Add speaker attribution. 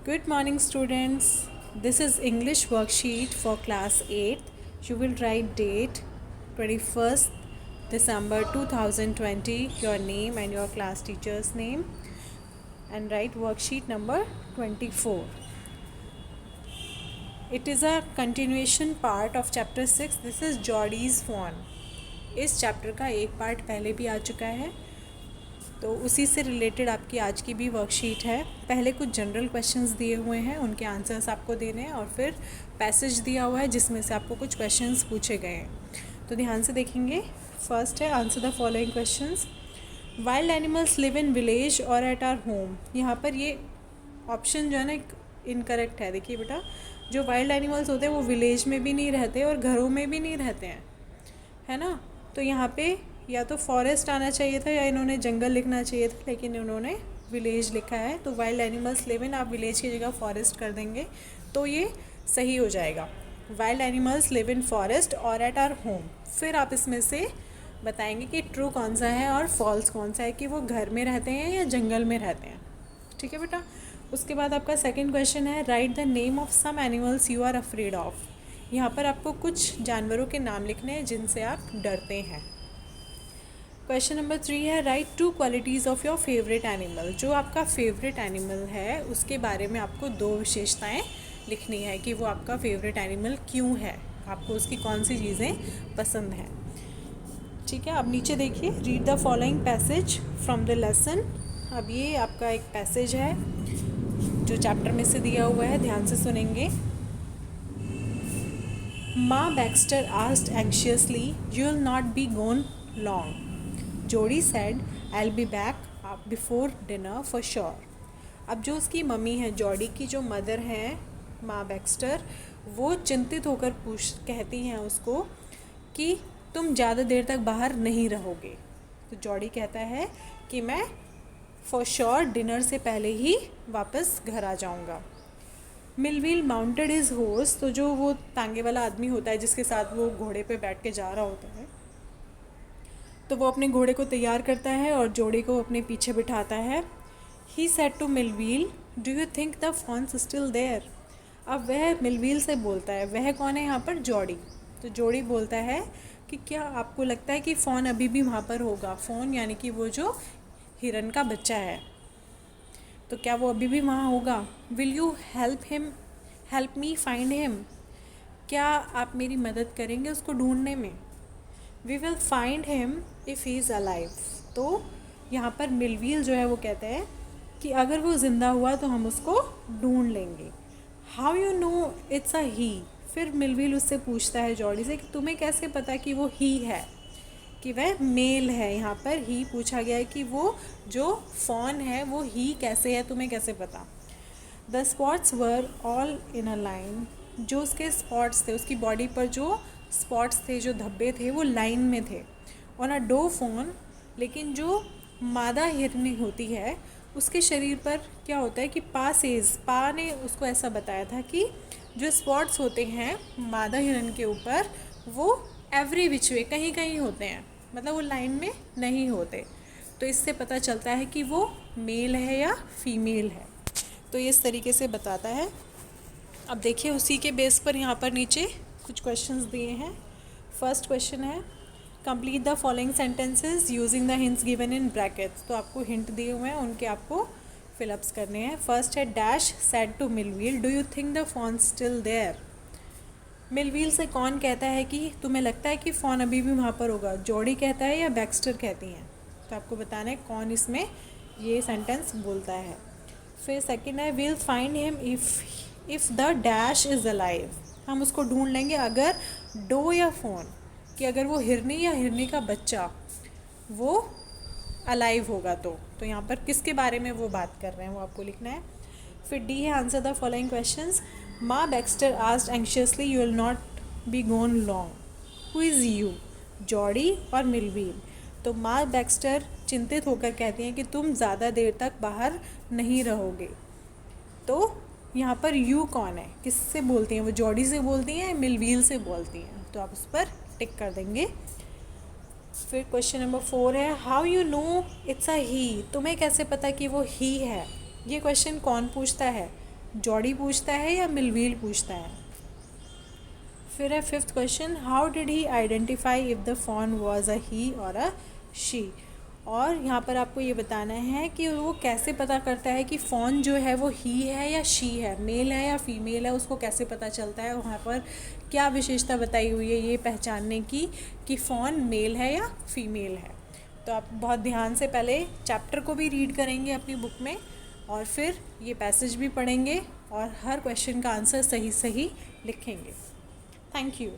Speaker 1: Good morning, students. This is English worksheet for class 8th. You will write date 21st December 2020, your name and your class teacher's name, and write worksheet number 24. It is a continuation part of chapter 6. This is Geordie's phone. इस chapter का एक part पहले भी आ चुका है, तो उसी से रिलेटेड आपकी आज की भी वर्कशीट है। पहले कुछ जनरल क्वेश्चंस दिए हुए हैं, उनके आंसर्स आपको देने हैं, और फिर पैसेज दिया हुआ है जिसमें से आपको कुछ क्वेश्चंस पूछे गए हैं। तो ध्यान से देखेंगे। फर्स्ट है answer the following questions. Wild animals live in village और एट आवर होम। यहाँ पर ये ऑप्शन जो है ना इनकरेक्ट है। देखिए बेटा, जो वाइल्ड एनिमल्स होते हैं वो विलेज में भी नहीं रहते और घरों में भी नहीं रहते हैं, है ना। तो यहाँ पे या तो फॉरेस्ट आना चाहिए था या इन्होंने जंगल लिखना चाहिए था, लेकिन इन्होंने विलेज लिखा है। तो वाइल्ड एनिमल्स लिव इन, आप विलेज की जगह फॉरेस्ट कर देंगे तो ये सही हो जाएगा। Wild animals live in forest और एट आवर होम। फिर आप इसमें से बताएंगे कि ट्रू कौन सा है और फॉल्स कौन सा है, कि वो घर में रहते हैं या जंगल में रहते हैं। ठीक है बेटा। उसके बाद आपका सेकेंड क्वेश्चन है, write the name of some animals you are afraid of. यहाँ पर आपको कुछ जानवरों के नाम लिखने हैं जिनसे आप डरते हैं। क्वेश्चन नंबर 3 है, right 2 qualities of your favourite animal. जो आपका फेवरेट एनिमल है उसके बारे में आपको 2 विशेषताएं लिखनी है कि वो आपका फेवरेट एनिमल क्यों है, आपको उसकी कौन सी चीज़ें पसंद हैं। ठीक है, अब नीचे देखिए, read the following passage from the lesson. अब ये आपका एक पैसेज है जो चैप्टर में से दिया हुआ है, ध्यान से सुनेंगे। Ma Baxter asked anxiously, you will not be gone long. Jody said, I'll be back before dinner for sure. अब जो उसकी मम्मी है, जॉडी की जो मदर है माँ बैक्स्टर, वो चिंतित होकर कहती हैं उसको कि तुम ज़्यादा देर तक बाहर नहीं रहोगे। तो जॉडी कहता है कि मैं फॉर श्योर डिनर से पहले ही वापस घर आ जाऊँगा। मिलविल माउंटेड हिज हॉर्स, तो जो वो तांगे वाला आदमी होता है जिसके साथ वो घोड़े पे बैठ के जा रहा होता है, तो वो अपने घोड़े को तैयार करता है और जोड़ी को अपने पीछे बिठाता है। He said to Millwheel, do you think the fawn's still there. अब वह मिलविल से बोलता है, वह कौन है यहाँ पर, जॉडी। तो जॉडी बोलता है कि क्या आपको लगता है कि फ़ोन अभी भी वहाँ पर होगा। फ़ोन यानी कि वो जो हिरन का बच्चा है, तो क्या वो अभी भी वहाँ होगा। Will you help me find him. क्या आप मेरी मदद करेंगे उसको ढूंढने में। We will find him if he is alive. तो यहाँ पर मिलविल जो है वो कहते हैं कि अगर वो ज़िंदा हुआ तो हम उसको ढूंढ लेंगे। How you know it's a he. फिर मिलविल उससे पूछता है जॉडी से कि तुम्हें कैसे पता कि वो ही है, कि वह मेल है। यहाँ पर ही पूछा गया है कि वो जो फॉन है वो ही कैसे है, तुम्हें कैसे पता। The spots were all in a line. जो उसके स्पॉट्स थे, उसकी बॉडी पर जो स्पॉट्स थे, जो धब्बे थे, वो लाइन में थे। ऑन अ डो फोन, लेकिन जो मादा हिरनी होती है उसके शरीर पर क्या होता है कि पा ने उसको ऐसा बताया था कि जो स्पॉट्स होते हैं मादा हिरन के ऊपर वो एवरी विच वे कहीं कहीं होते हैं, मतलब वो लाइन में नहीं होते। तो इससे पता चलता है कि वो मेल है या फीमेल है। तो ये इस तरीके से बताता है। अब देखिए, उसी के बेस पर यहाँ पर नीचे कुछ क्वेश्चंस दिए हैं। फर्स्ट क्वेश्चन है, complete the following sentences using the hints given in brackets. तो आपको हिंट दिए हुए हैं, उनके आपको फिलअप्स करने हैं। फर्स्ट है, dash said to Millwheel, do you think the fawn still there. Millwheel से कौन कहता है कि तुम्हें लगता है कि फ़ोन अभी भी वहाँ पर होगा, जॉडी कहता है या बैक्स्टर कहती हैं। तो आपको बताना है कौन इसमें ये सेंटेंस बोलता है। फिर सेकेंड है, will find him if the dash is alive. हम उसको ढूंढ लेंगे अगर डो या फ़ोन, कि अगर वो हिरनी या हिरनी का बच्चा वो अलाइव होगा। तो यहाँ पर किसके बारे में वो बात कर रहे हैं वो आपको लिखना है। फिर डी है, answer the following questions. Ma Baxter asked anxiously, you will not be gone long. Who is you, Jody और मिलविल। तो माँ बैक्स्टर चिंतित होकर कहती हैं कि तुम ज़्यादा देर तक बाहर नहीं रहोगे। तो यहाँ पर यू कौन है, किससे बोलती हैं, वो जॉडी से बोलती हैं, मिलविल से बोलती हैं। तो आप उस पर टिक कर देंगे। फिर क्वेश्चन नंबर 4 है, how you know it's a he. तुम्हें कैसे पता कि वो ही है। ये क्वेश्चन कौन पूछता है, जॉडी पूछता है या मिलवील पूछता है। फिर है 5th question, how did he identify if the fawn was a he और अ शी। और यहाँ पर आपको ये बताना है कि वो कैसे पता करता है कि फ़ॉन जो है वो ही है या शी है, मेल है या फीमेल है, उसको कैसे पता चलता है। वहाँ पर क्या विशेषता बताई हुई है ये पहचानने की कि फ़ॉन मेल है या फीमेल है। तो आप बहुत ध्यान से पहले चैप्टर को भी रीड करेंगे अपनी बुक में और फिर ये पैसेज भी पढ़ेंगे और हर क्वेश्चन का आंसर सही सही लिखेंगे। Thank you.